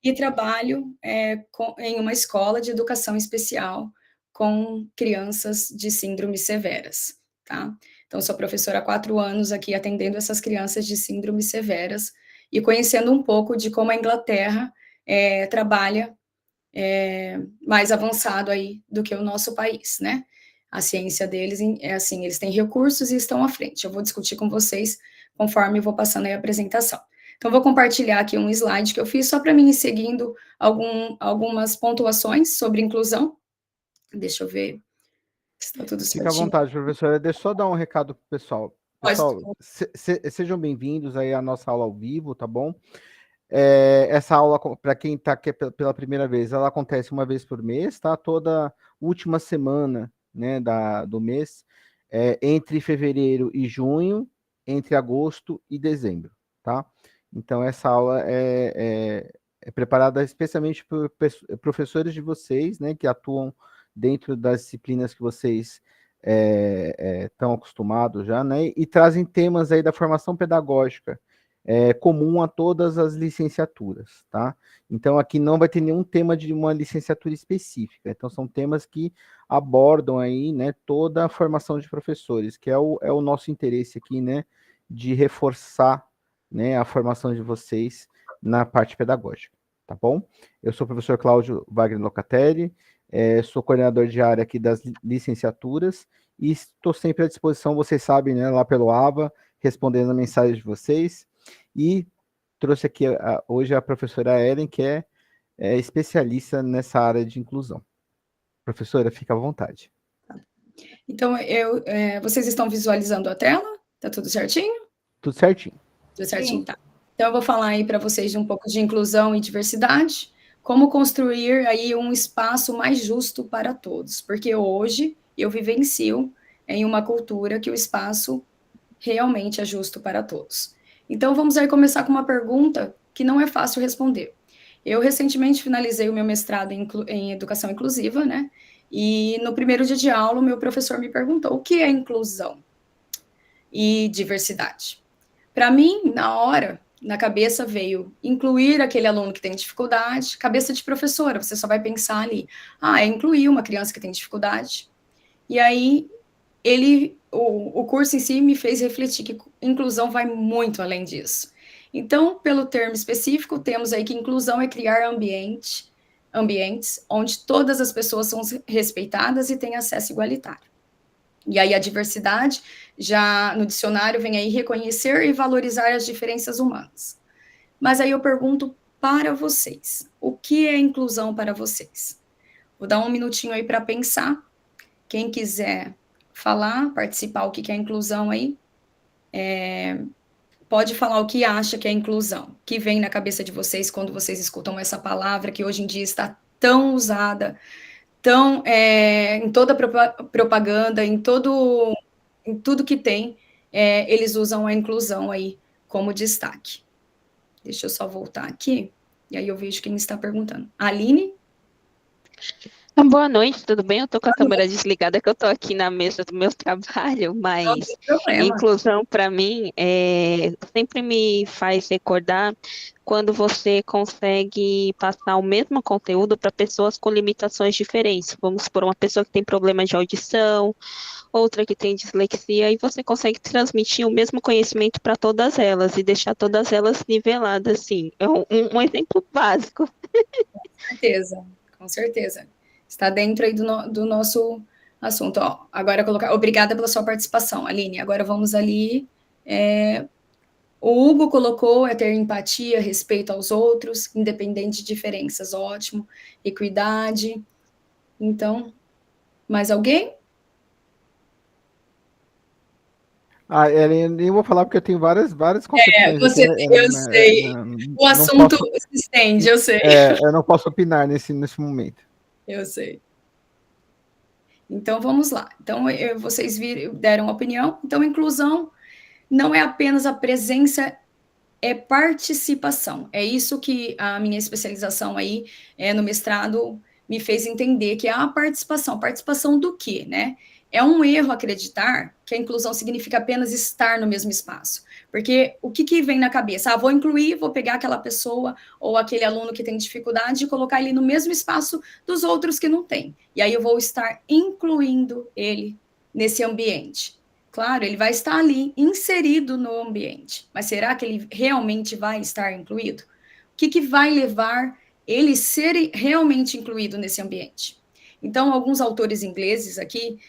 e trabalho em uma escola de educação especial com crianças de síndromes severas, tá? Então, sou professora há 4 anos aqui atendendo essas crianças de síndromes severas e conhecendo um pouco de como a Inglaterra trabalha mais avançado aí do que o nosso país, né? A ciência deles é assim, eles têm recursos e estão à frente. Eu vou discutir com vocês conforme eu vou passando aí a apresentação. Então, vou compartilhar aqui um slide que eu fiz só para mim ir seguindo algumas pontuações sobre inclusão. Deixa eu ver se está tudo Fica à certinho. vontade, professora. Deixa eu só dar um recado pro pessoal. Pode. Pessoal, sejam bem-vindos aí à nossa aula ao vivo, tá bom? Essa aula, para quem está aqui pela primeira vez, ela acontece uma vez por mês, tá? Toda última semana, né, do mês, entre fevereiro e junho, entre agosto e dezembro, tá? Então, essa aula é preparada especialmente por professores de vocês, né, que atuam dentro das disciplinas que vocês estão acostumados já, né, e trazem temas aí da formação pedagógica, comum a todas as licenciaturas, tá? Então, aqui não vai ter nenhum tema de uma licenciatura específica. Então, são temas que abordam aí, né, toda a formação de professores, que é o nosso interesse aqui, né, de reforçar, né, a formação de vocês na parte pedagógica, tá bom? Eu sou o professor Cláudio Wagner Locatelli, sou coordenador de área aqui das licenciaturas e estou sempre à disposição, vocês sabem, né, lá pelo AVA, respondendo a mensagem de vocês. E trouxe aqui hoje a professora Ellen, que é especialista nessa área de inclusão. Professora, fica à vontade. Então, vocês estão visualizando a tela? Tá tudo certinho? Tudo certinho. Tudo certinho, tá. Então, eu vou falar aí para vocês de um pouco de inclusão e diversidade, como construir aí um espaço mais justo para todos, porque hoje eu vivencio em uma cultura que o espaço realmente é justo para todos. Então, vamos aí começar com uma pergunta que não é fácil responder. Eu recentemente finalizei o meu mestrado em educação inclusiva, né? E no primeiro dia de aula, o meu professor me perguntou o que é inclusão e diversidade. Para mim, na hora, na cabeça veio incluir aquele aluno que tem dificuldade, cabeça de professora, você só vai pensar ali, é incluir uma criança que tem dificuldade. E aí, o curso em si me fez refletir que inclusão vai muito além disso. Então, pelo termo específico, temos aí que inclusão é criar ambientes onde todas as pessoas são respeitadas e têm acesso igualitário. E aí a diversidade, já no dicionário, vem aí reconhecer e valorizar as diferenças humanas. Mas aí eu pergunto para vocês, o que é inclusão para vocês? Vou dar um minutinho aí para pensar. Quem quiser falar, participar, o que é inclusão aí, pode falar o que acha que é inclusão, que vem na cabeça de vocês quando vocês escutam essa palavra que hoje em dia está tão usada, tão em toda propaganda, em tudo que tem, eles usam a inclusão aí como destaque. Deixa eu só voltar aqui, e aí eu vejo quem está perguntando. Aline? Boa noite, tudo bem? Eu tô com a câmera desligada, que eu tô aqui na mesa do meu trabalho, mas Não tem problema. inclusão para mim sempre me faz recordar quando você consegue passar o mesmo conteúdo para pessoas com limitações diferentes. Vamos supor, uma pessoa que tem problema de audição, outra que tem dislexia, e você consegue transmitir o mesmo conhecimento para todas elas e deixar todas elas niveladas, assim. É um exemplo básico. Com certeza. Está dentro aí do nosso assunto. Agora obrigada pela sua participação, Aline. Agora vamos ali. O Hugo colocou ter empatia, respeito aos outros, independente de diferenças, ótimo. Equidade. Então, mais alguém? Ellen, nem vou falar porque eu tenho várias concepções aqui. Eu sei. O assunto se estende, eu sei. Eu não posso opinar nesse momento. Eu sei. Então, vamos lá. Então, vocês deram opinião. Então, inclusão não é apenas a presença, é participação. É isso que a minha especialização aí no mestrado me fez entender, que é a participação. Participação do quê, né? É um erro acreditar que a inclusão significa apenas estar no mesmo espaço. Porque o que vem na cabeça? Vou incluir, vou pegar aquela pessoa ou aquele aluno que tem dificuldade e colocar ele no mesmo espaço dos outros que não têm. E aí eu vou estar incluindo ele nesse ambiente. Claro, ele vai estar ali, inserido no ambiente. Mas será que ele realmente vai estar incluído? O que vai levar ele ser realmente incluído nesse ambiente? Então, alguns autores ingleses aqui,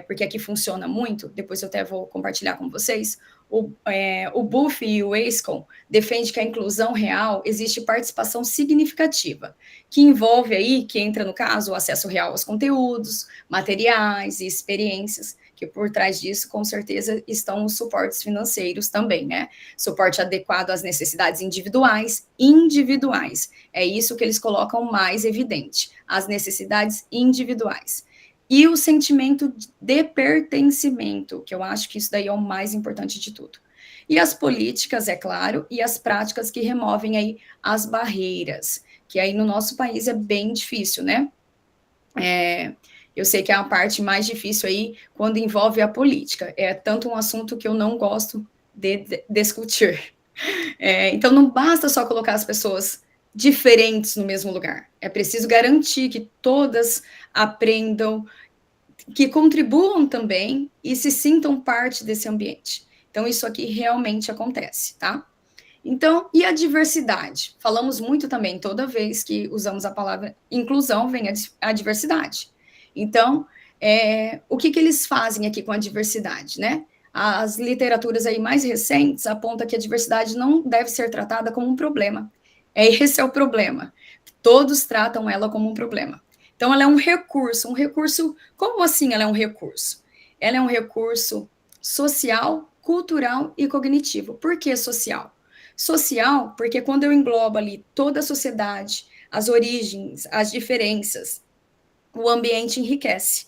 porque aqui funciona muito, depois eu até vou compartilhar com vocês, o Booth e o Askell defende que a inclusão real existe participação significativa, que envolve aí, que entra no caso, o acesso real aos conteúdos, materiais e experiências, que por trás disso, com certeza, estão os suportes financeiros também, né? Suporte adequado às necessidades individuais. É isso que eles colocam mais evidente, as necessidades individuais. E o sentimento de pertencimento, que eu acho que isso daí é o mais importante de tudo. E as políticas, é claro, e as práticas que removem aí as barreiras, que aí no nosso país é bem difícil, né? Eu sei que é a parte mais difícil aí quando envolve a política. É tanto um assunto que eu não gosto de discutir. Então, não basta só colocar as pessoas diferentes no mesmo lugar. É preciso garantir que todas aprendam, que contribuam também e se sintam parte desse ambiente. Então, isso aqui realmente acontece, tá? Então, e a diversidade? Falamos muito também, toda vez que usamos a palavra inclusão, vem a diversidade. Então, o que eles fazem aqui com a diversidade, né? As literaturas aí mais recentes apontam que a diversidade não deve ser tratada como um problema. Esse é o problema. Todos tratam ela como um problema. Então, ela é um recurso. Como assim ela é um recurso? Ela é um recurso social, cultural e cognitivo. Por que social? Social, porque quando eu englobo ali toda a sociedade, as origens, as diferenças, o ambiente enriquece.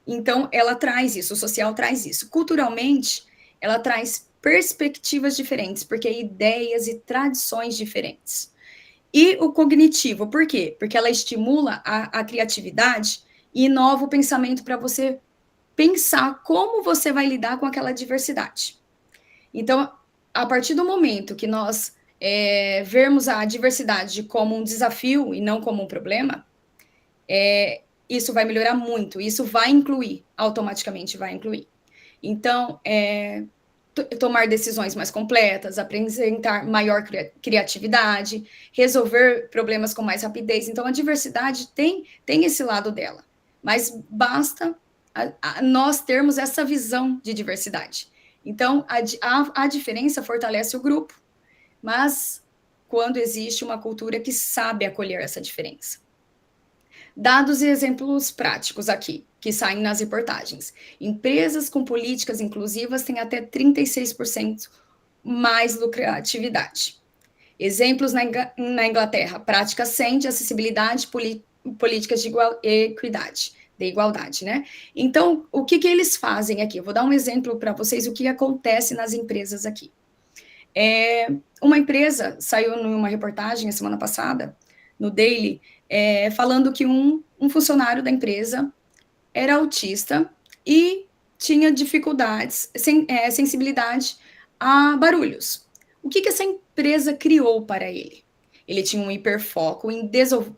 Então, ela traz isso, o social traz isso. Culturalmente, ela traz perspectivas diferentes, porque ideias e tradições diferentes. E o cognitivo, por quê? Porque ela estimula a criatividade e inova o pensamento para você pensar como você vai lidar com aquela diversidade. Então, a partir do momento que nós vermos a diversidade como um desafio e não como um problema, isso vai melhorar muito, isso vai incluir, automaticamente vai incluir. Então, tomar decisões mais completas, apresentar maior criatividade, resolver problemas com mais rapidez. Então, a diversidade tem esse lado dela, mas basta nós termos essa visão de diversidade. Então, a diferença fortalece o grupo, mas quando existe uma cultura que sabe acolher essa diferença. Dados e exemplos práticos aqui, que saem nas reportagens. Empresas com políticas inclusivas têm até 36% mais lucratividade. Exemplos na Inglaterra, práticas SEM de acessibilidade, políticas de equidade, de igualdade, né? Então, o que eles fazem aqui? Eu vou dar um exemplo para vocês, o que acontece nas empresas aqui. Uma empresa saiu numa reportagem a semana passada, no Daily, falando que um funcionário da empresa era autista e tinha dificuldades, sensibilidade a barulhos. O que essa empresa criou para ele? Ele tinha um hiperfoco em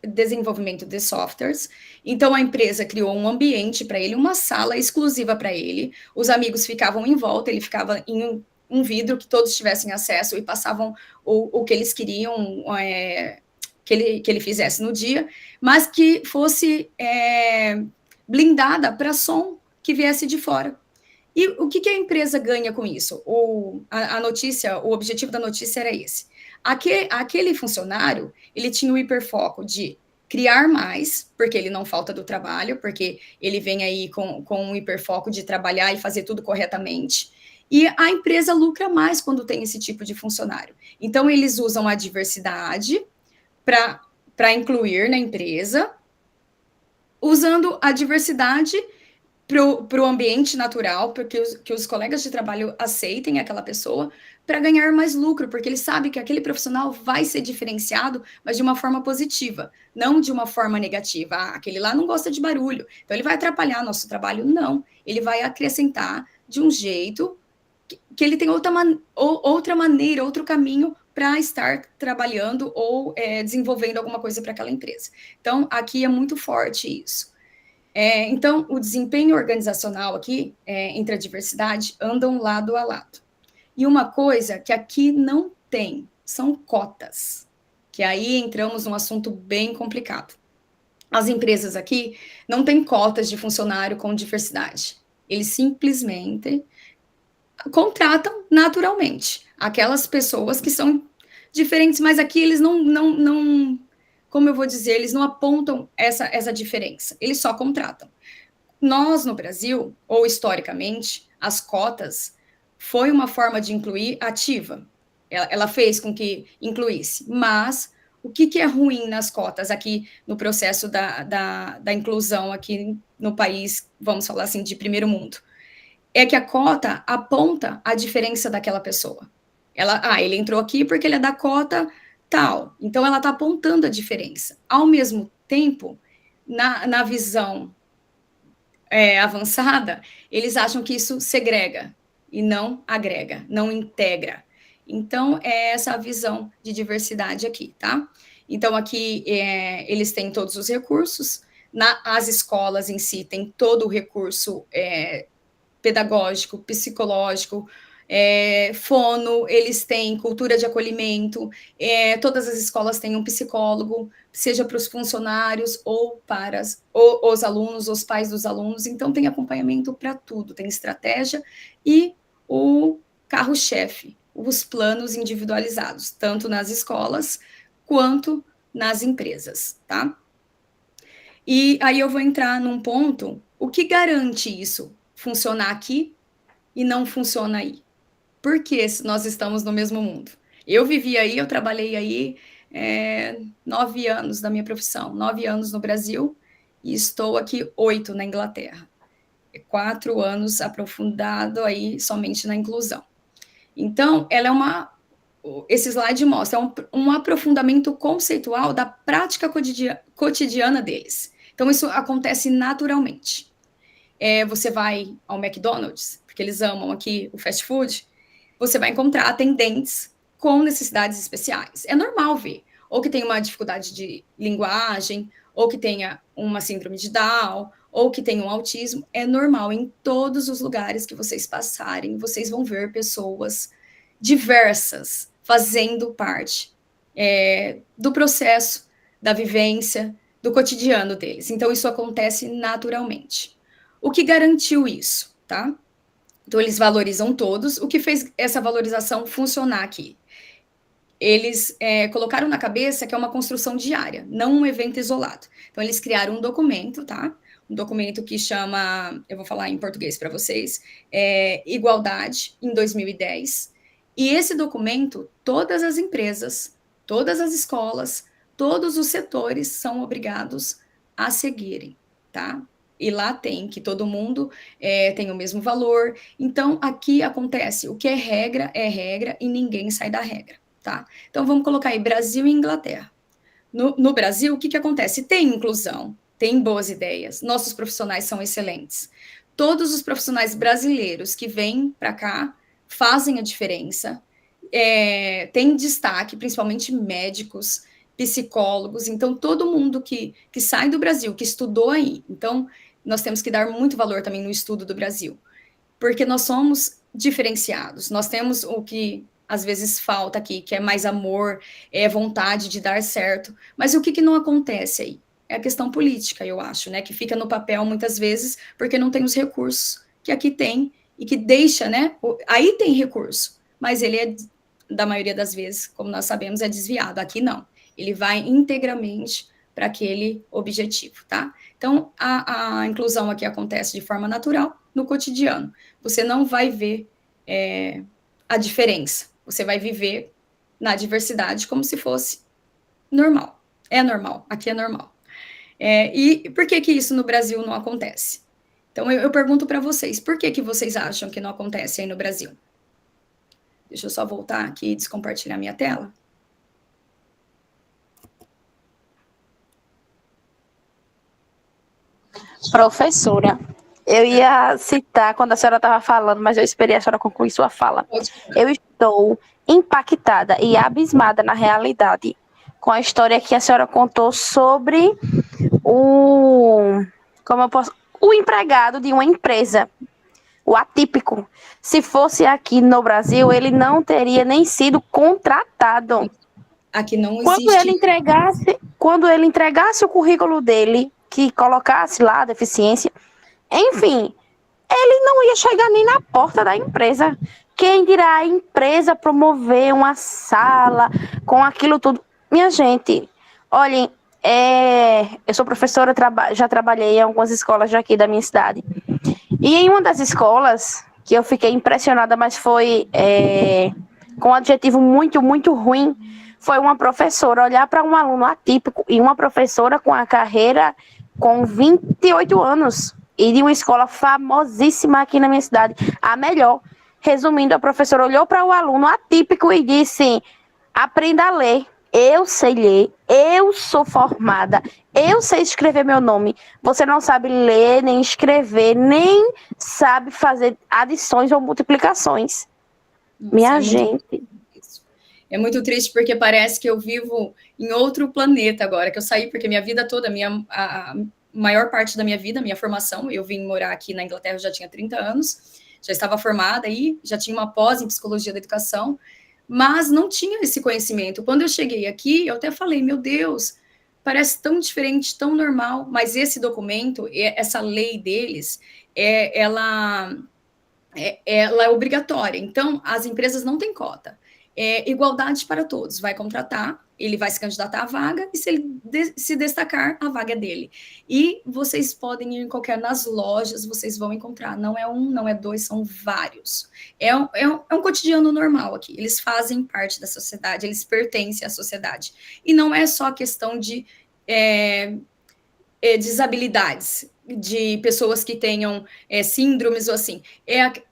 desenvolvimento de softwares, então a empresa criou um ambiente para ele, uma sala exclusiva para ele, os amigos ficavam em volta, ele ficava em um vidro que todos tivessem acesso e passavam o que eles queriam que ele fizesse no dia, mas que fosse blindada para som que viesse de fora. E o que a empresa ganha com isso? A notícia, o objetivo da notícia era esse. Aquele funcionário, ele tinha o hiperfoco de criar mais, porque ele não falta do trabalho, porque ele vem aí com um hiperfoco de trabalhar e fazer tudo corretamente. E a empresa lucra mais quando tem esse tipo de funcionário. Então, eles usam a diversidade para incluir na empresa, usando a diversidade para o ambiente natural, porque que os colegas de trabalho aceitem aquela pessoa para ganhar mais lucro, porque ele sabe que aquele profissional vai ser diferenciado, mas de uma forma positiva, não de uma forma negativa. Ah, aquele lá não gosta de barulho, então ele vai atrapalhar nosso trabalho. Não, ele vai acrescentar de um jeito que ele tem outra maneira, outro caminho para estar trabalhando ou desenvolvendo alguma coisa para aquela empresa. Então, aqui é muito forte isso. Então, o desempenho organizacional aqui, entre a diversidade, andam lado a lado. E uma coisa que aqui não tem, são cotas, que aí entramos num assunto bem complicado. As empresas aqui não têm cotas de funcionário com diversidade. Eles simplesmente contratam naturalmente aquelas pessoas que são diferentes, mas aqui eles não como eu vou dizer, eles não apontam essa diferença, eles só contratam. Nós, no Brasil, ou historicamente, as cotas foi uma forma de incluir ativa. Ela fez com que incluísse, mas o que é ruim nas cotas aqui no processo da inclusão aqui no país, vamos falar assim, de primeiro mundo? É que a cota aponta a diferença daquela pessoa. Ele entrou aqui porque ele é da cota tal. Então, ela está apontando a diferença. Ao mesmo tempo, na visão avançada, eles acham que isso segrega e não agrega, não integra. Então, é essa a visão de diversidade aqui, tá? Então, aqui eles têm todos os recursos, as escolas em si têm todo o recurso pedagógico, psicológico, fono, eles têm cultura de acolhimento, todas as escolas têm um psicólogo, seja para os funcionários ou para os alunos, os pais dos alunos, então tem acompanhamento para tudo, tem estratégia e o carro-chefe, os planos individualizados, tanto nas escolas quanto nas empresas, tá? E aí eu vou entrar num ponto, o que garante isso funcionar aqui e não funciona aí? Porque nós estamos no mesmo mundo. Eu vivi aí, eu trabalhei aí 9 anos da minha profissão, 9 anos no Brasil e estou aqui 8 na Inglaterra. 4 anos aprofundado aí somente na inclusão. Então, ela esse slide mostra um aprofundamento conceitual da prática cotidiana deles. Então, isso acontece naturalmente. Você vai ao McDonald's, porque eles amam aqui o fast food, você vai encontrar atendentes com necessidades especiais. É normal ver. Ou que tenha uma dificuldade de linguagem, ou que tenha uma síndrome de Down, ou que tenha um autismo. É normal. Em todos os lugares que vocês passarem, vocês vão ver pessoas diversas fazendo parte do processo, da vivência, do cotidiano deles. Então, isso acontece naturalmente. O que garantiu isso, tá? Então, eles valorizam todos. O que fez essa valorização funcionar aqui? Eles colocaram na cabeça que é uma construção diária, não um evento isolado. Então, eles criaram um documento, tá? Um documento que chama, eu vou falar em português para vocês, Igualdade, em 2010. E esse documento, todas as empresas, todas as escolas, todos os setores são obrigados a seguirem, tá? E lá tem que todo mundo tem o mesmo valor. Então, aqui acontece, o que é regra e ninguém sai da regra, tá? Então, vamos colocar aí Brasil e Inglaterra. No Brasil, o que acontece? Tem inclusão, tem boas ideias, nossos profissionais são excelentes. Todos os profissionais brasileiros que vêm para cá fazem a diferença, tem destaque, principalmente médicos, psicólogos, então todo mundo que sai do Brasil, que estudou aí, então nós temos que dar muito valor também no estudo do Brasil, porque nós somos diferenciados, nós temos o que às vezes falta aqui, que é mais amor, vontade de dar certo, mas o que não acontece aí? É a questão política, eu acho, né, que fica no papel muitas vezes, porque não tem os recursos que aqui tem, e que deixa, né, aí tem recurso, mas ele da maioria das vezes, como nós sabemos, é desviado, aqui não, ele vai integralmente para aquele objetivo, tá? Então, a inclusão aqui acontece de forma natural, no cotidiano. Você não vai ver a diferença. Você vai viver na diversidade como se fosse normal. É normal, aqui é normal. E por que isso no Brasil não acontece? Então eu pergunto para vocês, por que vocês acham que não acontece aí no Brasil? Deixa eu só voltar aqui e descompartilhar minha tela. Professora, eu ia citar quando a senhora estava falando, mas eu esperei a senhora concluir sua fala. Eu estou impactada e abismada na realidade com a história que a senhora contou sobre o empregado de uma empresa, o atípico. Se fosse aqui no Brasil, ele não teria nem sido contratado. Aqui não existe. Quando ele entregasse o currículo dele, que colocasse lá a deficiência, enfim, ele não ia chegar nem na porta da empresa. Quem dirá a empresa promover uma sala com aquilo tudo? Minha gente, olhem, eu sou professora, já trabalhei em algumas escolas daqui da minha cidade. E em uma das escolas, que eu fiquei impressionada, mas foi com um adjetivo muito, muito ruim, foi uma professora olhar para um aluno atípico e uma professora com a carreira com 28 anos e de uma escola famosíssima aqui na minha cidade, a melhor. Resumindo, a professora olhou para o aluno atípico e disse: aprenda a ler. Eu sei ler, eu sou formada, eu sei escrever meu nome. Você não sabe ler, nem escrever, nem sabe fazer adições ou multiplicações. Nossa, minha gente. É muito triste porque parece que eu vivo em outro planeta agora, que eu saí, porque minha vida toda, a maior parte da minha vida, minha formação, eu vim morar aqui na Inglaterra, eu já tinha 30 anos, já estava formada aí, já tinha uma pós em psicologia da educação, mas não tinha esse conhecimento. Quando eu cheguei aqui, eu até falei, meu Deus, parece tão diferente, tão normal, mas esse documento, essa lei deles, ela é obrigatória. Então, as empresas não têm cota. É igualdade para todos. Vai contratar, ele vai se candidatar à vaga, e se ele se destacar, a vaga é dele. E vocês podem ir nas lojas, vocês vão encontrar. Não é um, não é dois, são vários. É um cotidiano normal aqui. Eles fazem parte da sociedade, eles pertencem à sociedade. E não é só questão de desabilidades, de pessoas que tenham síndromes ou assim,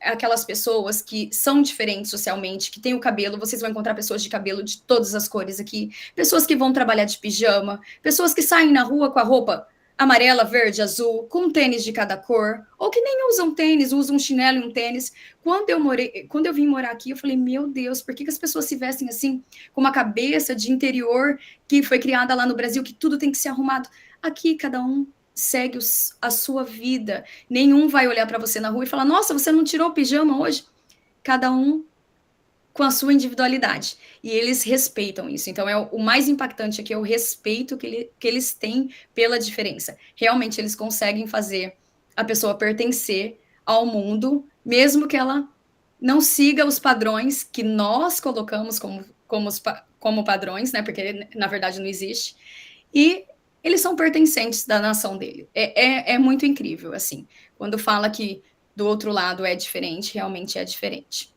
aquelas pessoas que são diferentes socialmente, que têm o cabelo, vocês vão encontrar pessoas de cabelo de todas as cores aqui, pessoas que vão trabalhar de pijama, pessoas que saem na rua com a roupa amarela, verde, azul, com tênis de cada cor, ou que nem usam tênis, usam um chinelo e um tênis. Quando eu vim morar aqui, eu falei, meu Deus, por que as pessoas se vestem assim, com uma cabeça de interior que foi criada lá no Brasil, que tudo tem que ser arrumado? Aqui, cada um segue a sua vida. Nenhum vai olhar para você na rua e falar, nossa, você não tirou o pijama hoje? Cada um com a sua individualidade. E eles respeitam isso. Então, o mais impactante aqui é o respeito que eles têm pela diferença. Realmente, eles conseguem fazer a pessoa pertencer ao mundo, mesmo que ela não siga os padrões que nós colocamos como padrões, né? Porque, na verdade, não existe. E eles são pertencentes da nação dele. É muito incrível, assim. Quando fala que do outro lado é diferente, realmente é diferente.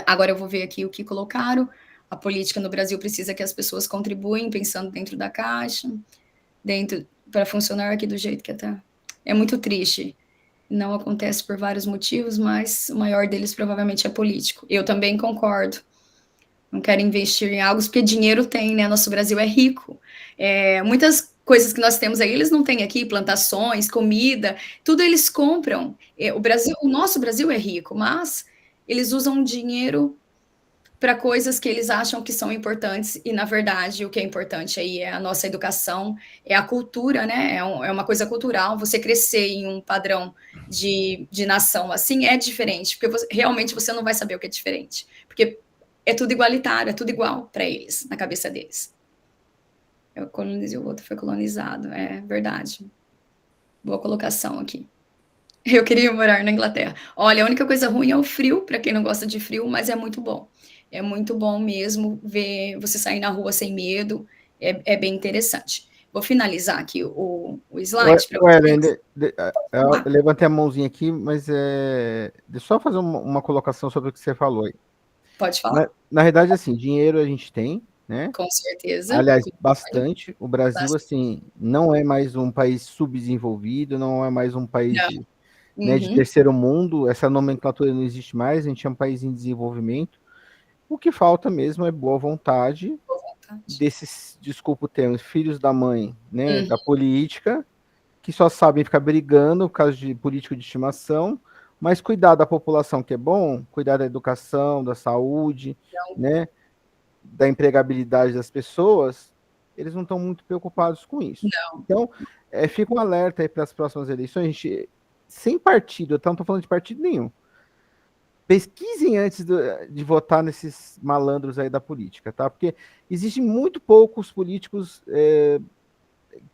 Agora eu vou ver aqui o que colocaram. A política no Brasil precisa que as pessoas contribuem pensando dentro da caixa, para funcionar aqui do jeito que está. É muito triste. Não acontece por vários motivos, mas o maior deles provavelmente é político. Eu também concordo. Não quero investir em algo, porque dinheiro tem, né? Nosso Brasil é rico. Muitas coisas que nós temos aí, eles não têm aqui, plantações, comida, tudo eles compram. O nosso Brasil é rico, mas eles usam dinheiro para coisas que eles acham que são importantes, e na verdade o que é importante aí é a nossa educação, é a cultura, né? É uma coisa cultural. Você crescer em um padrão de nação assim é diferente, porque realmente você não vai saber o que é diferente, porque é tudo igualitário, é tudo igual para eles, na cabeça deles. Eu colonizei, o outro foi colonizado, é verdade. Boa colocação aqui. Eu queria morar na Inglaterra. Olha, a única coisa ruim é o frio, para quem não gosta de frio, mas é muito bom. É muito bom mesmo ver você sair na rua sem medo, é bem interessante. Vou finalizar aqui o slide para vocês. Eu levantei a mãozinha aqui, mas deixa eu só fazer uma colocação sobre o que você falou aí. Pode falar. Na verdade, assim, dinheiro a gente tem, né? Com certeza. Aliás, bastante. O Brasil, assim, não é mais um país subdesenvolvido, não é mais um país né, de Uhum. terceiro mundo, essa nomenclatura não existe mais, a gente é um país em desenvolvimento. O que falta mesmo é boa vontade Boa vontade. desses, desculpa o termo, filhos da mãe, né, Uhum. da política, que só sabem ficar brigando por causa de político de estimação, mas cuidar da população que é bom, cuidar da educação, da saúde, Então, né, da empregabilidade das pessoas, eles não estão muito preocupados com isso. não. Então, fica um alerta aí para as próximas eleições, a gente, sem partido, eu não estou falando de partido nenhum, pesquisem antes de votar nesses malandros aí da política, tá? Porque existem muito poucos políticos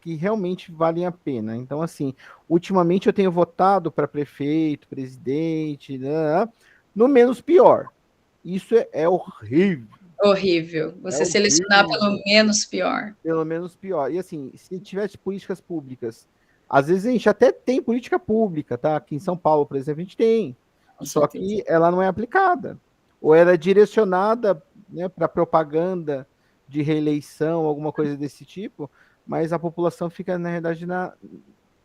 que realmente valem a pena. Então, assim, ultimamente eu tenho votado para prefeito, presidente, né, no menos pior. Isso é horrível. Horrível. É Você selecionar pelo horrível. menos pior. Pelo menos pior. E assim, se tivesse políticas públicas, às vezes a gente até tem política pública, tá? Aqui em São Paulo, por exemplo, a gente tem. Com Só certeza. que ela não é aplicada. Ou ela é direcionada, né, para propaganda de reeleição, alguma coisa desse tipo, mas a população fica, na realidade,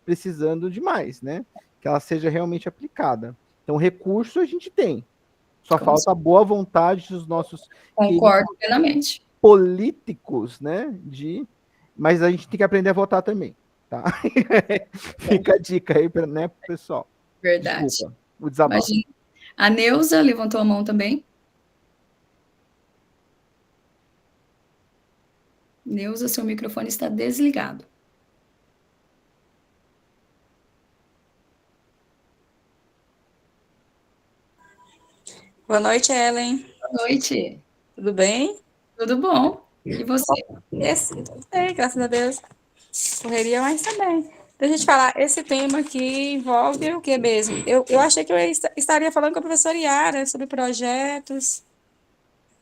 precisando de mais, né? Que ela seja realmente aplicada. Então, recurso a gente tem. Só Com falta a boa vontade dos nossos queridos Concordo plenamente. políticos, né? Mas a gente tem que aprender a votar também, tá? Fica a dica aí, né, pessoal? Verdade. Desculpa, o desabafo. Imagina. A Neuza levantou a mão também. Neuza, seu microfone está desligado. Boa noite, Ellen. Boa noite. Tudo bem? Tudo bom? E você? Tudo bem, graças a Deus. Correria, mas também. Deixa eu te falar, esse tema aqui envolve o que mesmo? Eu achei que eu estaria falando com a professora Yara sobre projetos.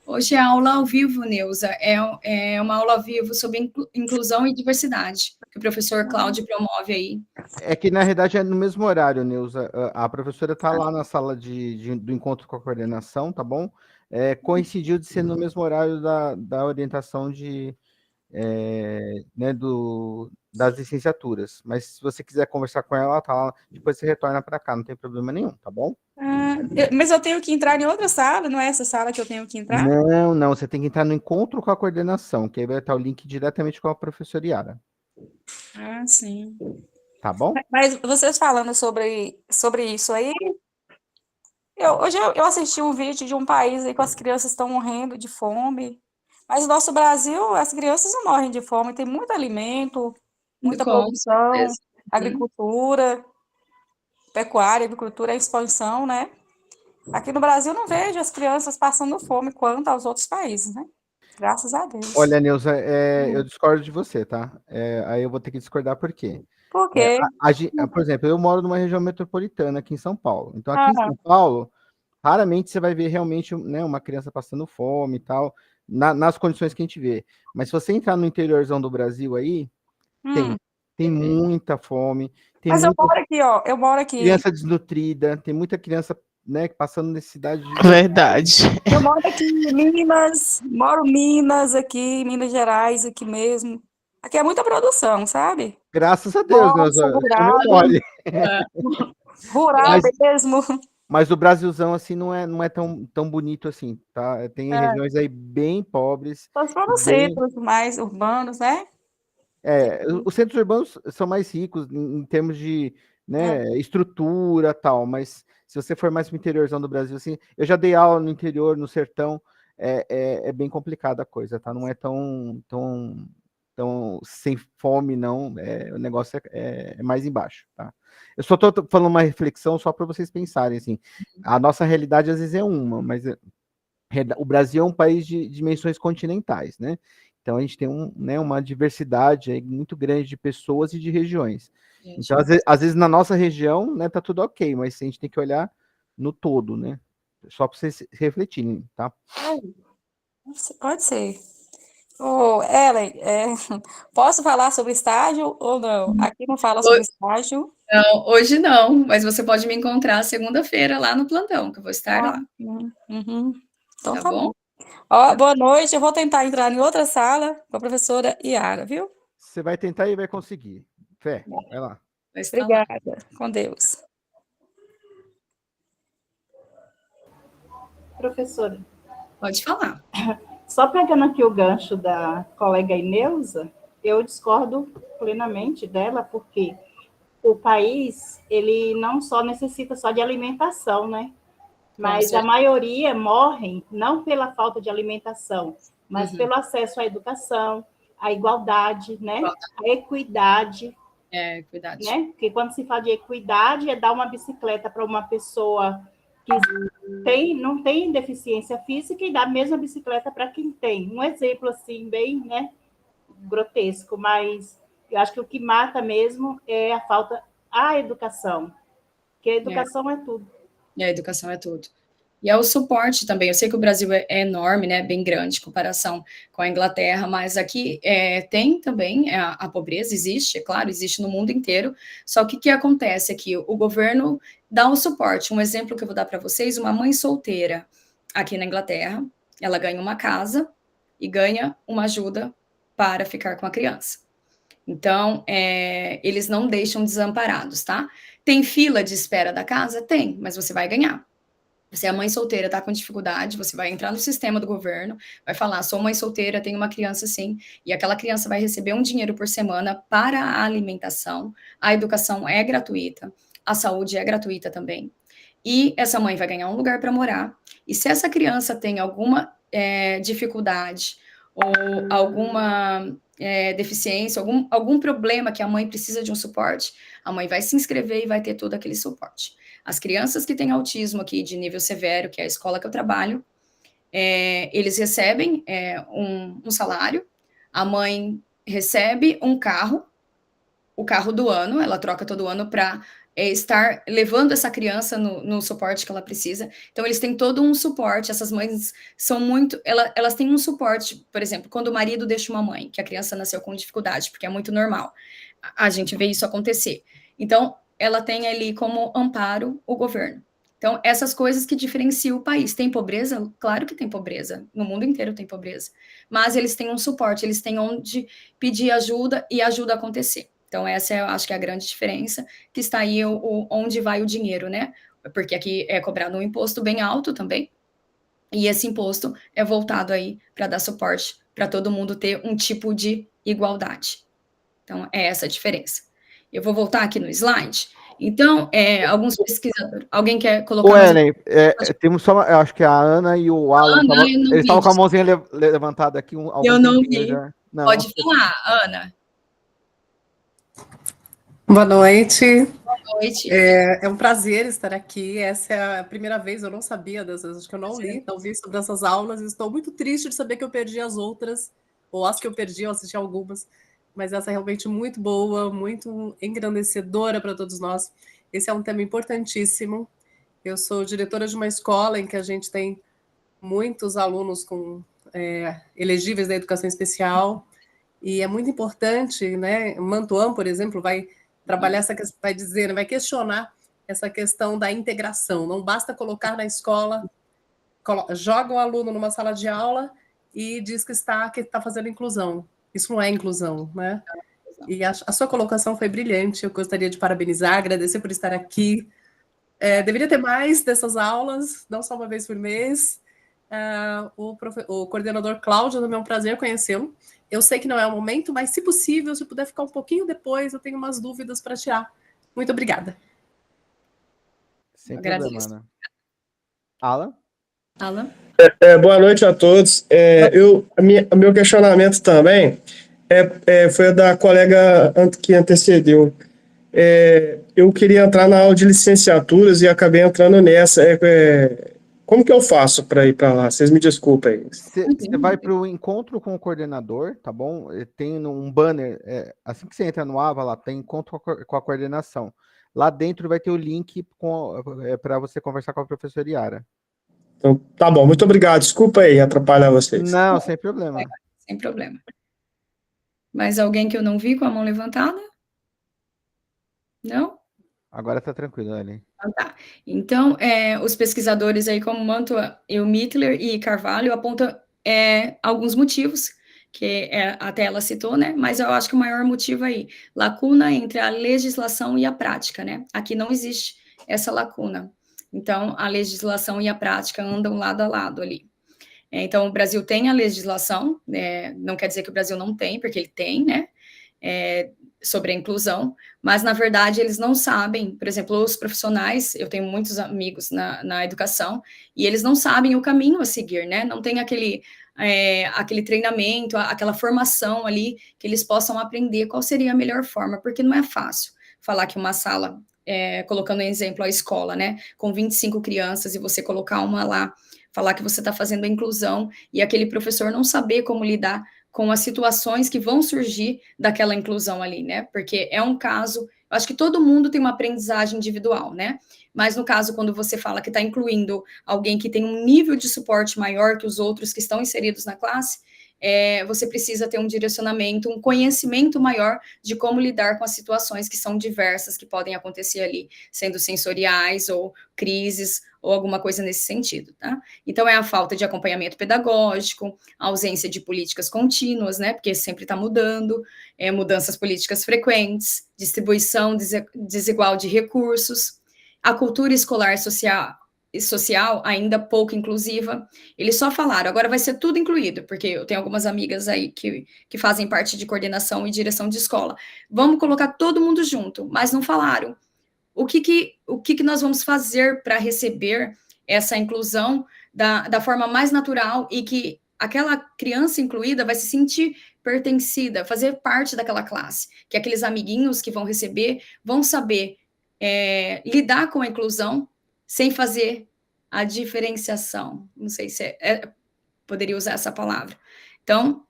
Hoje é aula ao vivo, Neuza. É uma aula ao vivo sobre inclusão e diversidade, que o professor Cláudio promove aí. É que, na realidade, é no mesmo horário, Neuza. A professora está lá na sala do encontro com a coordenação, tá bom? Coincidiu de ser no mesmo horário da orientação né, das licenciaturas. Mas se você quiser conversar com ela, tá lá, depois você retorna para cá, não tem problema nenhum, tá bom? Mas eu tenho que entrar em outra sala, não é essa sala que eu tenho que entrar? Não, você tem que entrar no encontro com a coordenação, que aí vai estar o link diretamente com a professora Yara. Ah, sim. Tá bom? Mas vocês falando sobre isso aí, hoje eu assisti um vídeo de um país aí que as crianças estão morrendo de fome. Mas no nosso Brasil, as crianças não morrem de fome, tem muito alimento, muita Com produção, certeza. agricultura, pecuária, agricultura é expansão, né? Aqui no Brasil não vejo as crianças passando fome quanto aos outros países, né? Graças a Deus. Olha, Neuza, eu discordo de você, tá? Aí eu vou ter que discordar por quê? Por quê? Por exemplo, eu moro numa região metropolitana aqui em São Paulo. Então, aqui em Ah, São Paulo, raramente você vai ver realmente, né, uma criança passando fome e tal, nas condições que a gente vê. Mas se você entrar no interiorzão do Brasil aí, tem muita fome, tem Mas eu muita moro aqui, ó. Eu moro aqui. criança desnutrida, tem muita criança, né, passando necessidade de... Verdade. Eu moro aqui em Minas, moro em Minas aqui, Minas Gerais aqui mesmo. Aqui é muita produção, sabe? Graças a Deus, Nossa, Neuza, rural, não mole. rural mesmo. Mas o Brasilzão, assim, não é tão bonito assim, tá? Tem regiões aí bem pobres, Só se for nos bem... centros mais urbanos, né? Os centros urbanos são mais ricos em termos de, né, estrutura e tal, mas se você for mais para o interiorzão do Brasil, assim, eu já dei aula no interior, no sertão, é bem complicada a coisa, tá? Não é tão sem fome, não, o negócio é mais embaixo, tá? Eu só estou falando uma reflexão só para vocês pensarem, assim, a nossa realidade às vezes é uma, mas o Brasil é um país de dimensões continentais, né? Então a gente tem né, uma diversidade aí muito grande de pessoas e de regiões. Então, às vezes na nossa região, né, tá tudo ok, mas a gente tem que olhar no todo, né? Só para vocês refletirem, tá? Pode ser. Ô, Ellen, posso falar sobre estágio ou não? Aqui não fala sobre estágio. Não, hoje não, mas você pode me encontrar segunda-feira lá no plantão, que eu vou estar lá. Então Tá bom? Ó, boa noite, eu vou tentar entrar em outra sala com a professora Yara, viu? Você vai tentar e vai conseguir. Fé, vai lá. Vai estar lá. Obrigada, com Deus. Professora, Pode falar. só pegando aqui o gancho da colega Ineusa, eu discordo plenamente dela, porque o país, ele não só necessita só de alimentação, né? Mas a maioria morrem não pela falta de alimentação, mas pelo acesso à educação, à igualdade, né? À equidade. Equidade. Né? Porque quando se fala de equidade, é dar uma bicicleta para uma pessoa que não tem deficiência física e dar a mesma bicicleta para quem tem. Um exemplo assim, bem, né, grotesco, mas eu acho que o que mata mesmo é a falta à educação, porque a educação é tudo. E a educação é tudo. E é o suporte também. Eu sei que o Brasil é enorme, né, bem grande em comparação com a Inglaterra, mas aqui tem também a pobreza, existe, é claro, existe no mundo inteiro. Só que o que acontece aqui? O governo dá o suporte. Um exemplo que eu vou dar para vocês, uma mãe solteira aqui na Inglaterra, ela ganha uma casa e ganha uma ajuda para ficar com a criança. Então, eles não deixam desamparados, tá? Tem fila de espera da casa? Tem, mas você vai ganhar. Você é mãe solteira, tá com dificuldade, você vai entrar no sistema do governo, vai falar, sou mãe solteira, tenho uma criança assim, e aquela criança vai receber um dinheiro por semana para a alimentação, a educação é gratuita, a saúde é gratuita também, e essa mãe vai ganhar um lugar para morar, e se essa criança tem alguma dificuldade, ou alguma deficiência, algum problema que a mãe precisa de um suporte, a mãe vai se inscrever e vai ter todo aquele suporte. As crianças que têm autismo aqui de nível severo, que é a escola que eu trabalho, eles recebem um salário, a mãe recebe um carro, o carro do ano, ela troca todo ano para estar levando essa criança no suporte que ela precisa. Então, eles têm todo um suporte, essas mães são muito... Elas têm um suporte, por exemplo, quando o marido deixa uma mãe, que a criança nasceu com dificuldade, porque é muito normal. A gente vê isso acontecer. Então, ela tem ali como amparo o governo. Então, essas coisas que diferenciam o país. Tem pobreza? Claro que tem pobreza. No mundo inteiro tem pobreza. Mas eles têm um suporte, eles têm onde pedir ajuda e ajuda a acontecer. Então, essa eu acho que é a grande diferença, que está aí onde vai o dinheiro, né? Porque aqui é cobrado um imposto bem alto também, e esse imposto é voltado aí para dar suporte para todo mundo ter um tipo de igualdade. Então, é essa a diferença. Eu vou voltar aqui no slide. Então, alguns pesquisadores... Alguém quer colocar... Ô, Ellen, temos só... Eu acho que a Ana e o Alan... Eles estavam com a mãozinha levantada aqui. Eu não vi. Não. Pode falar, Ana. Boa noite. Boa noite. É um prazer estar aqui. Essa é a primeira vez, eu não sabia dessas, acho que eu não vi sobre essas aulas. Estou muito triste de saber que eu perdi as outras, ou as que eu perdi, eu assisti algumas, mas essa é realmente muito boa, muito engrandecedora para todos nós. Esse é um tema importantíssimo. Eu sou diretora de uma escola em que a gente tem muitos alunos elegíveis da educação especial, e é muito importante, né? Mantuan, por exemplo, vai trabalhar vai questionar essa questão da integração. Não basta colocar na escola, joga o aluno numa sala de aula e diz que está fazendo inclusão. Isso não é inclusão, né? E a sua colocação foi brilhante. Eu gostaria de parabenizar, agradecer por estar aqui. Deveria ter mais dessas aulas, não só uma vez por mês. O coordenador Cláudio, também é um prazer conhecê-lo. Eu sei que não é o momento, mas, se possível, se puder ficar um pouquinho depois, eu tenho umas dúvidas para tirar. Muito obrigada. Sem problema, Ana. Alan? Boa noite a todos. Meu questionamento também foi da colega que antecedeu. Eu queria entrar na aula de licenciaturas e acabei entrando nessa. Como que eu faço para ir para lá? Vocês me desculpem. Você vai para o encontro com o coordenador, tá bom? Tem um banner, assim que você entra no AVA, lá tem encontro com a coordenação. Lá dentro vai ter o link para você conversar com a professora Yara. Então, tá bom, muito obrigado. Desculpa aí atrapalhar vocês. Não, sem problema. Sem problema. Mais alguém que eu não vi com a mão levantada? Não? Agora tá tranquilo, Ellen. Tá. Então, os pesquisadores aí como Mantua, Mittler e Carvalho apontam alguns motivos, que até ela citou, né? Mas eu acho que o maior motivo aí, lacuna entre a legislação e a prática, né? Aqui não existe essa lacuna. Então, a legislação e a prática andam lado a lado ali. Então, o Brasil tem a legislação, né, não quer dizer que o Brasil não tem, porque ele tem, né, sobre a inclusão, mas, na verdade, eles não sabem, por exemplo, os profissionais, eu tenho muitos amigos na educação, e eles não sabem o caminho a seguir, né, não tem aquele treinamento, aquela formação ali, que eles possam aprender qual seria a melhor forma, porque não é fácil falar que uma sala, colocando em exemplo a escola, né, com 25 crianças, e você colocar uma lá, falar que você está fazendo a inclusão, e aquele professor não saber como lidar com as situações que vão surgir daquela inclusão ali, né? Porque é um caso, eu acho que todo mundo tem uma aprendizagem individual, né? Mas no caso, quando você fala que está incluindo alguém que tem um nível de suporte maior que os outros que estão inseridos na classe, você precisa ter um direcionamento, um conhecimento maior de como lidar com as situações que são diversas, que podem acontecer ali, sendo sensoriais ou crises, ou alguma coisa nesse sentido, tá? Então, é a falta de acompanhamento pedagógico, a ausência de políticas contínuas, né, porque sempre está mudando, mudanças políticas frequentes, distribuição desigual de recursos, a cultura escolar social ainda pouco inclusiva. Eles só falaram, agora vai ser tudo incluído, porque eu tenho algumas amigas aí que fazem parte de coordenação e direção de escola. Vamos colocar todo mundo junto, mas não falaram o que nós vamos fazer para receber essa inclusão da forma mais natural e que aquela criança incluída vai se sentir pertencida, fazer parte daquela classe, que aqueles amiguinhos que vão receber vão saber lidar com a inclusão sem fazer a diferenciação. Não sei se poderia usar essa palavra. Então,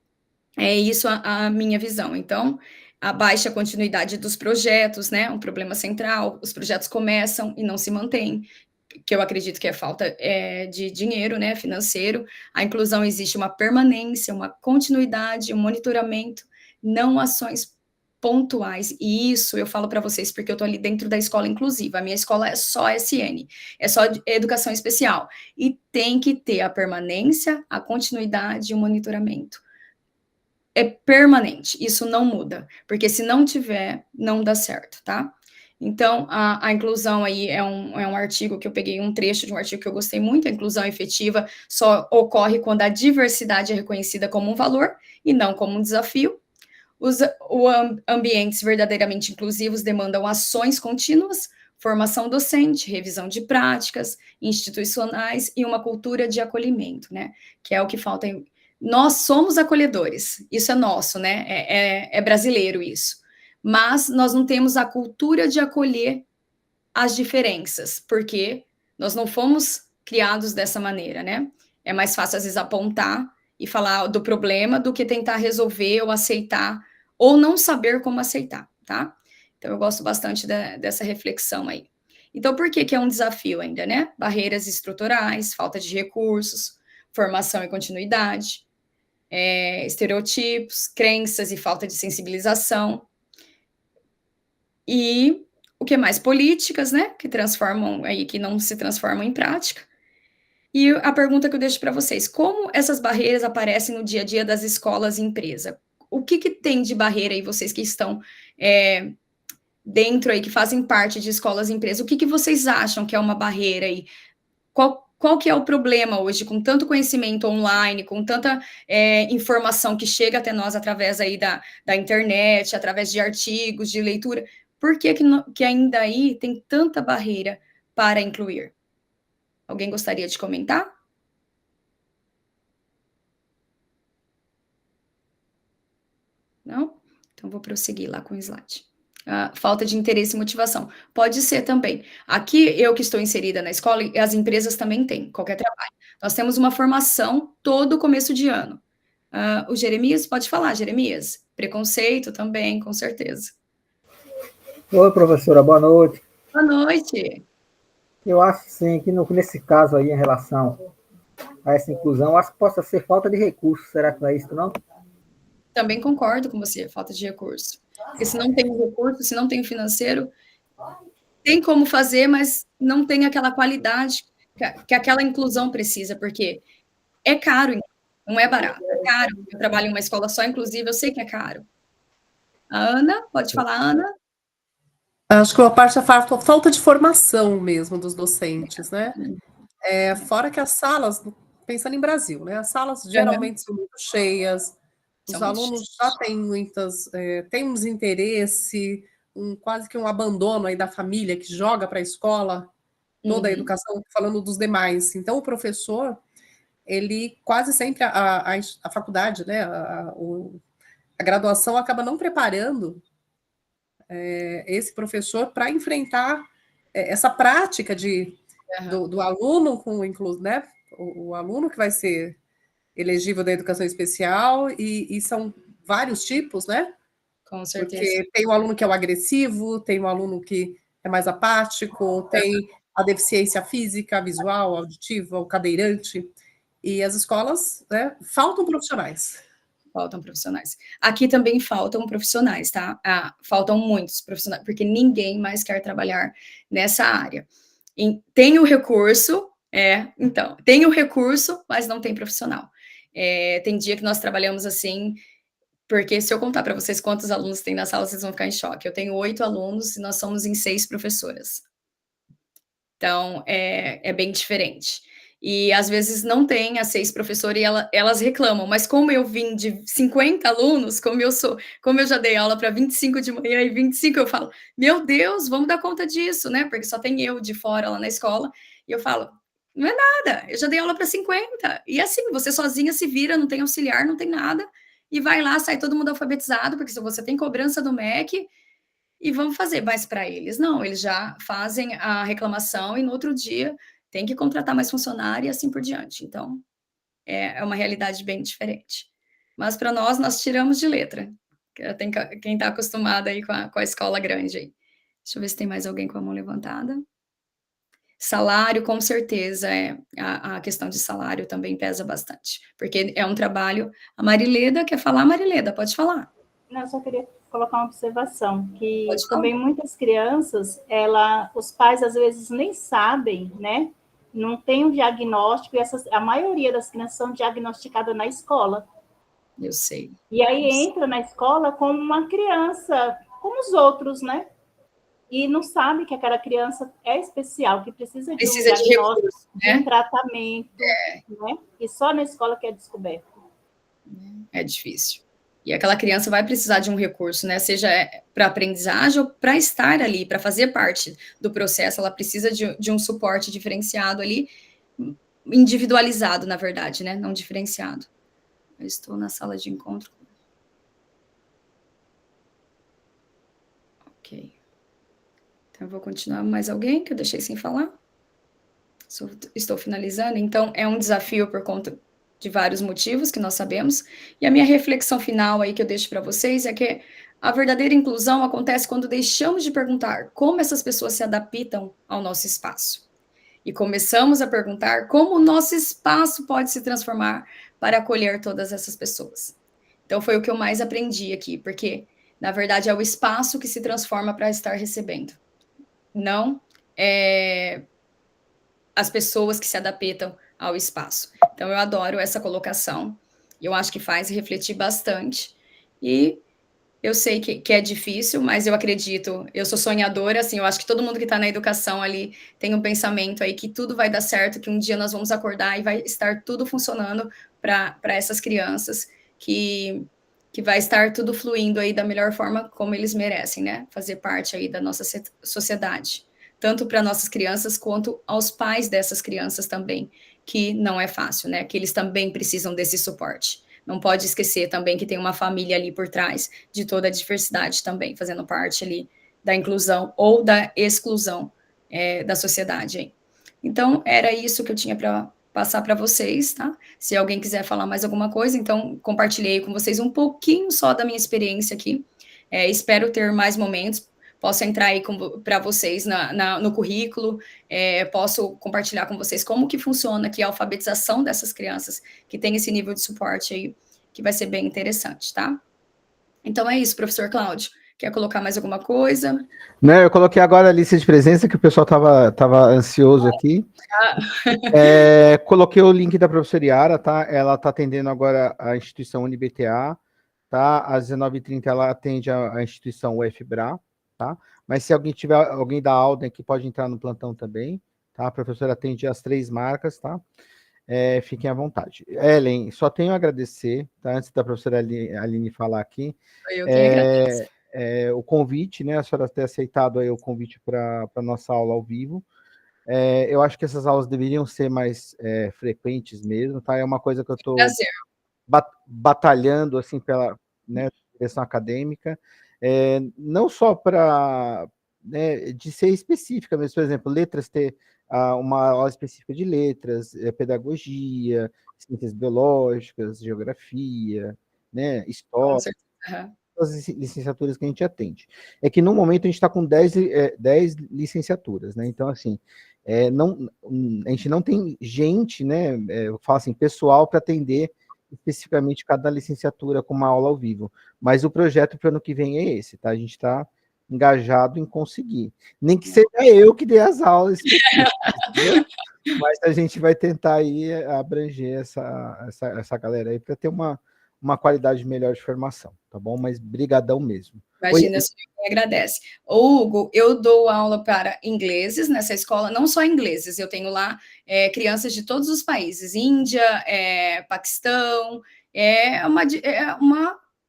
é isso a minha visão. Então, a baixa continuidade dos projetos, né, um problema central, os projetos começam e não se mantêm, que eu acredito que é falta de dinheiro, né, financeiro. A inclusão existe uma permanência, uma continuidade, um monitoramento, não ações pontuais, e isso eu falo para vocês porque eu estou ali dentro da escola inclusiva, a minha escola é só SN, é só educação especial, e tem que ter a permanência, a continuidade e o monitoramento. É permanente, isso não muda, porque se não tiver, não dá certo, tá? Então, a inclusão aí é um artigo que eu peguei, um trecho de um artigo que eu gostei muito, a inclusão efetiva só ocorre quando a diversidade é reconhecida como um valor e não como um desafio. Os ambientes verdadeiramente inclusivos demandam ações contínuas, formação docente, revisão de práticas institucionais e uma cultura de acolhimento, né? Que é o que falta em... Nós somos acolhedores, isso é nosso, né? É brasileiro isso. Mas nós não temos a cultura de acolher as diferenças, porque nós não fomos criados dessa maneira, né? É mais fácil, às vezes, apontar e falar do problema do que tentar resolver ou aceitar, ou não saber como aceitar, tá? Então, eu gosto bastante dessa reflexão aí. Então, por que é um desafio ainda, né? Barreiras estruturais, falta de recursos, formação e continuidade, estereotipos, crenças e falta de sensibilização. E o que mais? Políticas, né? Que transformam aí, que não se transformam em prática. E a pergunta que eu deixo para vocês: como essas barreiras aparecem no dia a dia das escolas e empresa? O que tem de barreira aí, vocês que estão dentro aí, que fazem parte de escolas e empresas? O que vocês acham que é uma barreira aí? Qual que é o problema hoje, com tanto conhecimento online, com tanta informação que chega até nós através aí da internet, através de artigos, de leitura? Por que ainda aí tem tanta barreira para incluir? Alguém gostaria de comentar? Não? Então, vou prosseguir lá com o slide. Falta de interesse e motivação. Pode ser também. Aqui, eu que estou inserida na escola, e as empresas também têm, qualquer trabalho. Nós temos uma formação todo começo de ano. O Jeremias, pode falar, Jeremias. Preconceito também, com certeza. Oi, professora, boa noite. Boa noite. Eu acho, sim, que nesse caso aí, em relação a essa inclusão, acho que possa ser falta de recursos. Será que não é isso, não? Também concordo com você, falta de recurso. Porque se não tem o recurso, se não tem o financeiro, tem como fazer, mas não tem aquela qualidade que aquela inclusão precisa, porque é caro, não é barato, é caro. Eu trabalho em uma escola só inclusiva, eu sei que é caro. A Ana, pode falar, Ana? Acho que uma parte é a falta de formação mesmo dos docentes, né? Fora que as salas, pensando em Brasil, né? As salas geralmente são muito cheias, os alunos já têm têm um desinteresse, quase que um abandono aí da família que joga para a escola, toda a educação, falando dos demais. Então, o professor, ele quase sempre, a faculdade, né? A graduação acaba não preparando esse professor para enfrentar essa prática do aluno né? O aluno que vai ser elegível da educação especial, e são vários tipos, né? Com certeza. Porque tem o aluno que é o agressivo, tem o aluno que é mais apático, tem a deficiência física, visual, auditiva, o cadeirante, e as escolas, né, faltam profissionais. Faltam profissionais. Aqui também faltam profissionais, tá? Faltam muitos profissionais, porque ninguém mais quer trabalhar nessa área. Tem o recurso, tem o recurso, mas não tem profissional. Tem dia que nós trabalhamos assim, porque se eu contar para vocês quantos alunos tem na sala, vocês vão ficar em choque. Eu tenho 8 alunos e nós somos em 6 professoras. Então, é bem diferente. E às vezes não tem as 6 professoras e elas reclamam, mas como eu vim de 50 alunos, como eu já dei aula para 25 de manhã e 25, eu falo, meu Deus, vamos dar conta disso, né? Porque só tem eu de fora lá na escola, e eu falo, não é nada, eu já dei aula para 50. E assim, você sozinha se vira, não tem auxiliar, não tem nada, e vai lá, sai todo mundo alfabetizado, porque se você tem cobrança do MEC, e vamos fazer, mas para eles não, eles já fazem a reclamação e no outro dia tem que contratar mais funcionário e assim por diante. Então, é uma realidade bem diferente. Mas para nós tiramos de letra. Tem quem está acostumado aí com a escola grande aí. Deixa eu ver se tem mais alguém com a mão levantada. Salário, com certeza, a questão de salário também pesa bastante, porque é um trabalho. A Marileda quer falar, Marileda, pode falar. Não, eu só queria colocar uma observação, que também muitas crianças, os pais às vezes nem sabem, né? Não tem um diagnóstico, e a maioria das crianças são diagnosticadas na escola. Eu sei. E aí entra na escola como uma criança, como os outros, né? E não sabe que aquela criança é especial, que precisa de um diagnóstico, de um tratamento, né? E só na escola que é descoberto. É difícil. E aquela criança vai precisar de um recurso, né? Seja para aprendizagem ou para estar ali, para fazer parte do processo, ela precisa de um suporte diferenciado ali, individualizado, na verdade, né? Não diferenciado. Eu estou na sala de encontro. Ok. Então, eu vou continuar. Mais alguém que eu deixei sem falar? Estou finalizando. Então, é um desafio por conta de vários motivos que nós sabemos, e a minha reflexão final aí que eu deixo para vocês é que a verdadeira inclusão acontece quando deixamos de perguntar como essas pessoas se adaptam ao nosso espaço, e começamos a perguntar como o nosso espaço pode se transformar para acolher todas essas pessoas. Então foi o que eu mais aprendi aqui, porque na verdade é o espaço que se transforma para estar recebendo, não as pessoas que se adaptam ao espaço. Então, eu adoro essa colocação. Eu acho que faz refletir bastante. E eu sei que é difícil, mas eu acredito, eu sou sonhadora, assim, eu acho que todo mundo que está na educação ali tem um pensamento aí que tudo vai dar certo, que um dia nós vamos acordar e vai estar tudo funcionando para essas crianças, que vai estar tudo fluindo aí da melhor forma como eles merecem, né? Fazer parte aí da nossa sociedade. Tanto para nossas crianças, quanto aos pais dessas crianças também, que não é fácil, né? Que eles também precisam desse suporte. Não pode esquecer também que tem uma família ali por trás de toda a diversidade também, fazendo parte ali da inclusão ou da exclusão da sociedade. Hein? Então, era isso que eu tinha para passar para vocês, tá? Se alguém quiser falar mais alguma coisa, então, compartilhei com vocês um pouquinho só da minha experiência aqui. Espero ter mais momentos. Posso entrar aí para vocês no currículo, posso compartilhar com vocês como que funciona aqui a alfabetização dessas crianças que tem esse nível de suporte aí, que vai ser bem interessante, tá? Então é isso, professor Cláudio. Quer colocar mais alguma coisa? Não, eu coloquei agora a lista de presença, que o pessoal estava ansioso aqui. Coloquei o link da professora Yara, tá? Ela está atendendo agora a instituição UniBTA, tá? Às 19h30 ela atende a instituição UFBRA. tá? Mas se alguém da Alden que pode entrar no plantão também, tá? A professora atende as 3 marcas, tá? Fiquem à vontade. Ellen, só tenho a agradecer, tá? Antes da professora Aline falar aqui, Eu quem agradeço. o convite, né? A senhora ter aceitado aí o convite para a nossa aula ao vivo. Eu acho que essas aulas deveriam ser mais frequentes mesmo, tá? É uma coisa que eu estou Prazer. batalhando, assim, pela, né, direção acadêmica, não só para, né, de ser específica, mas, por exemplo, letras ter uma aula específica de letras, pedagogia, ciências biológicas, geografia, né, Com história, certeza. Aham. as licenciaturas que a gente atende. É que no momento a gente está com 10 licenciaturas, né? Então, assim, a gente não tem gente, né? Eu falo assim, pessoal para atender especificamente cada licenciatura com uma aula ao vivo. Mas o projeto para o ano que vem é esse, tá? A gente está engajado em conseguir. Nem que seja eu que dê as aulas específicas, entendeu? Mas a gente vai tentar aí abranger essa galera aí para ter uma qualidade melhor de formação, tá bom? Mas brigadão mesmo. Imagina, sou eu que agradece. Hugo, eu dou aula para ingleses nessa escola, não só ingleses, eu tenho lá crianças de todos os países, Índia, Paquistão,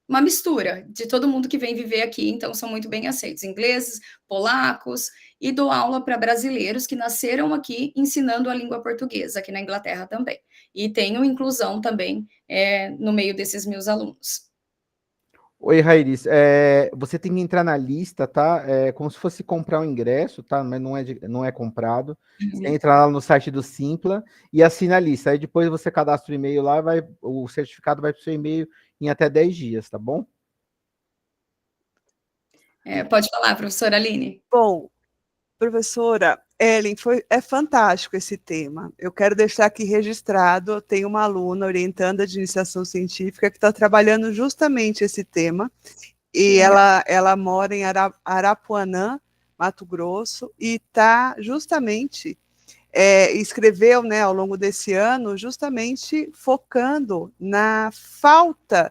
uma mistura de todo mundo que vem viver aqui, então são muito bem aceitos, ingleses, polacos, e dou aula para brasileiros que nasceram aqui ensinando a língua portuguesa, aqui na Inglaterra também. E tenho inclusão também no meio desses meus alunos. Oi, Rairis. Você tem que entrar na lista, tá? É como se fosse comprar um ingresso, tá? Mas não é comprado. Você entra lá no site do Simpla e assina a lista. Aí depois você cadastra o e-mail lá, o certificado vai para o seu e-mail em até 10 dias, tá bom? Pode falar, professora Aline. Bom, professora Ellen, é fantástico esse tema. Eu quero deixar aqui registrado, eu tenho uma aluna orientanda de iniciação científica que está trabalhando justamente esse tema, e ela mora em Arapuanã, Mato Grosso, e está justamente, escreveu, né, ao longo desse ano, justamente focando na falta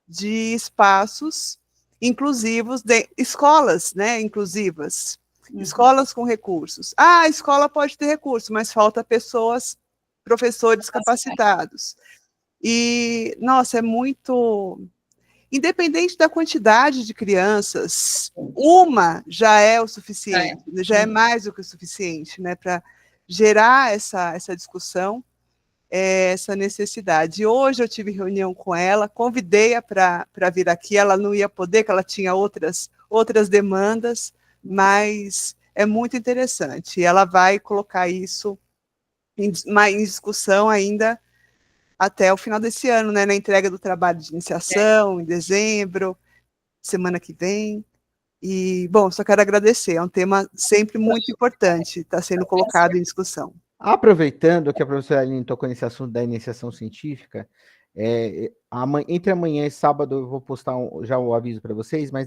de espaços inclusivos, de escolas, né, inclusivas, escolas com recursos. A escola pode ter recursos, mas falta pessoas, professores capacitados. E, nossa, é muito... Independente da quantidade de crianças, uma já é o suficiente, já é mais do que o suficiente, né, para gerar essa discussão, essa necessidade. E hoje eu tive reunião com ela, convidei-a para vir aqui, ela não ia poder, que ela tinha outras demandas, mas é muito interessante. Ela vai colocar isso em discussão ainda até o final desse ano, né, na entrega do trabalho de iniciação, em dezembro, semana que vem. E, bom, só quero agradecer, é um tema sempre muito importante, está sendo colocado em discussão. Aproveitando que a professora Aline tocou nesse assunto da iniciação científica, entre amanhã e sábado eu vou postar já o aviso para vocês, mas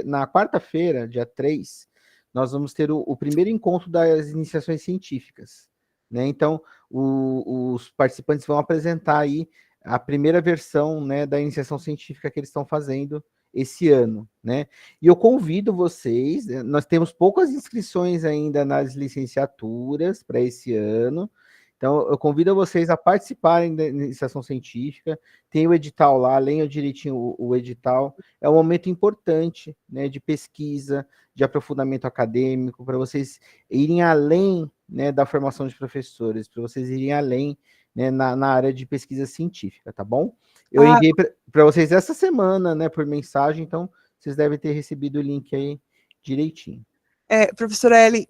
na quarta-feira, dia 3, nós vamos ter o primeiro encontro das iniciações científicas, né? Então, os participantes vão apresentar aí a primeira versão, né, da iniciação científica que eles estão fazendo esse ano, né? E eu convido vocês, nós temos poucas inscrições ainda nas licenciaturas para esse ano, então eu convido vocês a participarem da iniciação científica, tem o edital lá, leiam direitinho o edital, é um momento importante, né, de pesquisa, de aprofundamento acadêmico, para vocês irem além, né, da formação de professores, para vocês irem além, né, na área de pesquisa científica, tá bom? Eu enviei para vocês essa semana, né, por mensagem, então vocês devem ter recebido o link aí direitinho. Professora Ellen,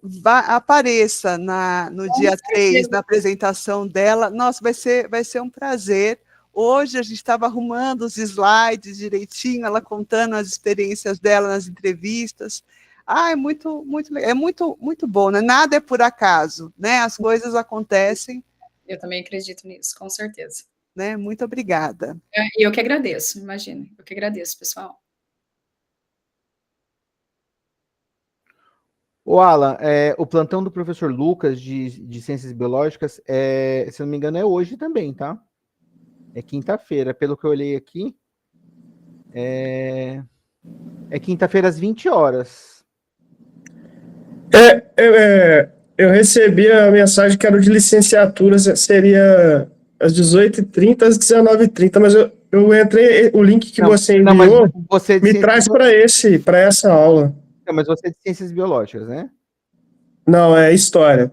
apareça no dia 3, na apresentação dela. Nossa, vai ser um prazer. Hoje a gente estava arrumando os slides direitinho, ela contando as experiências dela nas entrevistas. É muito, muito legal, é muito, muito bom, né? Nada é por acaso, né? As coisas acontecem. Eu também acredito nisso, com certeza. Né? Muito obrigada. Eu que agradeço, imagina. Eu que agradeço, pessoal. O Alan, o plantão do professor Lucas de Ciências Biológicas, se não me engano, é hoje também, tá? É quinta-feira, pelo que eu olhei aqui. É quinta-feira às 20 horas. Eu recebi a mensagem que era de licenciatura, seria às 18h30, às 19h30, mas eu entrei, o link que você enviou me traz para essa aula. Não, mas você é de ciências biológicas, né? Não, é história.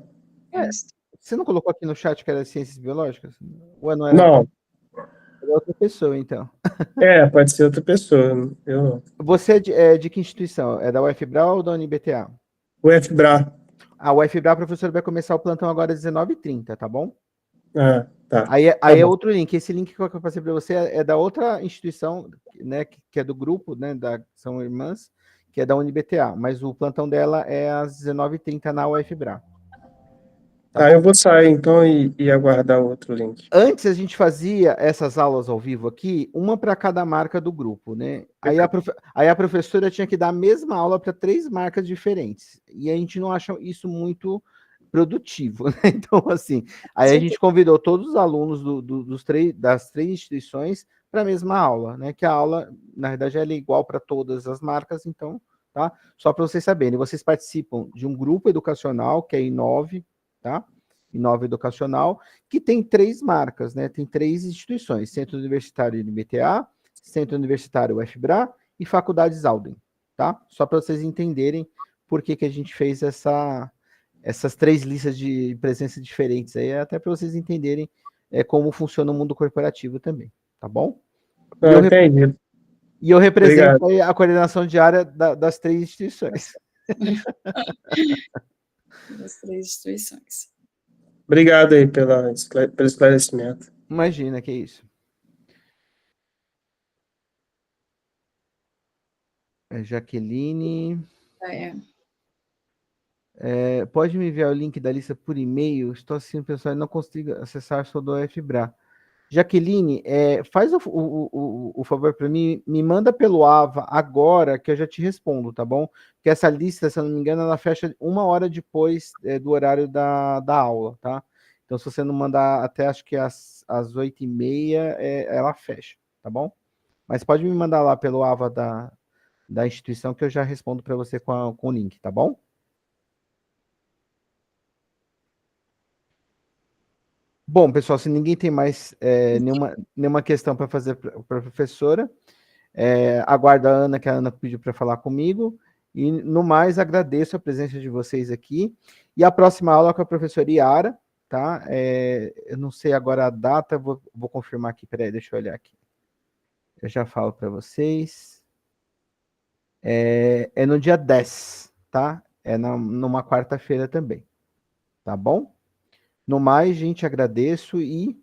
Você não colocou aqui no chat que era ciências biológicas? Ou não era? Não. Era outra pessoa, então. Pode ser outra pessoa. Você é de que instituição? É da UFBRA ou da UniBTA? UFBRA. A UFBRA, a professora vai começar o plantão agora às 19h30, tá bom? Tá. Aí Tá é bom. outro link. Esse link que eu passei para você é da outra instituição, né, que é do grupo, né, são irmãs, que é da UniBTA, mas o plantão dela é às 19h30 na UFBRA. Tá, eu vou sair então e aguardar o outro link. Antes a gente fazia essas aulas ao vivo aqui, uma para cada marca do grupo, né? Aí a professora tinha que dar a mesma aula para 3 marcas diferentes. E a gente não acha isso muito produtivo, né? Então, assim, aí a gente convidou todos os alunos das 3 instituições para a mesma aula, né? Que a aula, na verdade, ela é igual para todas as marcas, então, tá? Só para vocês saberem, vocês participam de um grupo educacional, que é I9, tá? Inova Educacional, que tem 3 marcas, né? Tem 3 instituições: Centro Universitário UniBTA, Centro Universitário UFBRA e Faculdades Alden, tá? Só para vocês entenderem por que a gente fez essas 3 listas de presença diferentes aí, até para vocês entenderem como funciona o mundo corporativo também, tá bom? Entendi. E eu represento a coordenação diária das 3 instituições. Das 3 instituições. Obrigado aí pelo esclarecimento. Imagina, que isso. Jaqueline. Pode me enviar o link da lista por e-mail? Estou assim, pessoal, não consigo acessar, sou do UFBRA. Jaqueline, faz o favor para mim, me manda pelo AVA agora, que eu já te respondo, tá bom? Porque essa lista, se eu não me engano, ela fecha 1 hora depois do horário da aula, tá? Então, se você não mandar até, acho que às 8h30, ela fecha, tá bom? Mas pode me mandar lá pelo AVA da instituição, que eu já respondo para você com o link, tá bom? Bom, pessoal, se ninguém tem mais nenhuma questão para fazer para a professora, aguardo a Ana, que a Ana pediu para falar comigo, e no mais agradeço a presença de vocês aqui, e a próxima aula com a professora Yara, tá? Eu não sei agora a data, vou confirmar aqui, peraí, deixa eu olhar aqui. Eu já falo para vocês. É no dia 10, tá? Numa quarta-feira também, tá bom? No mais, gente, agradeço e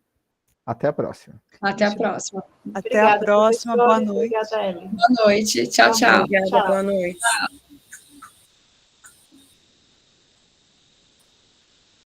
até a próxima. Até a próxima. Até a próxima, boa noite. Obrigada, Ellen. Boa noite. Tchau, tchau. Obrigada, Boa noite.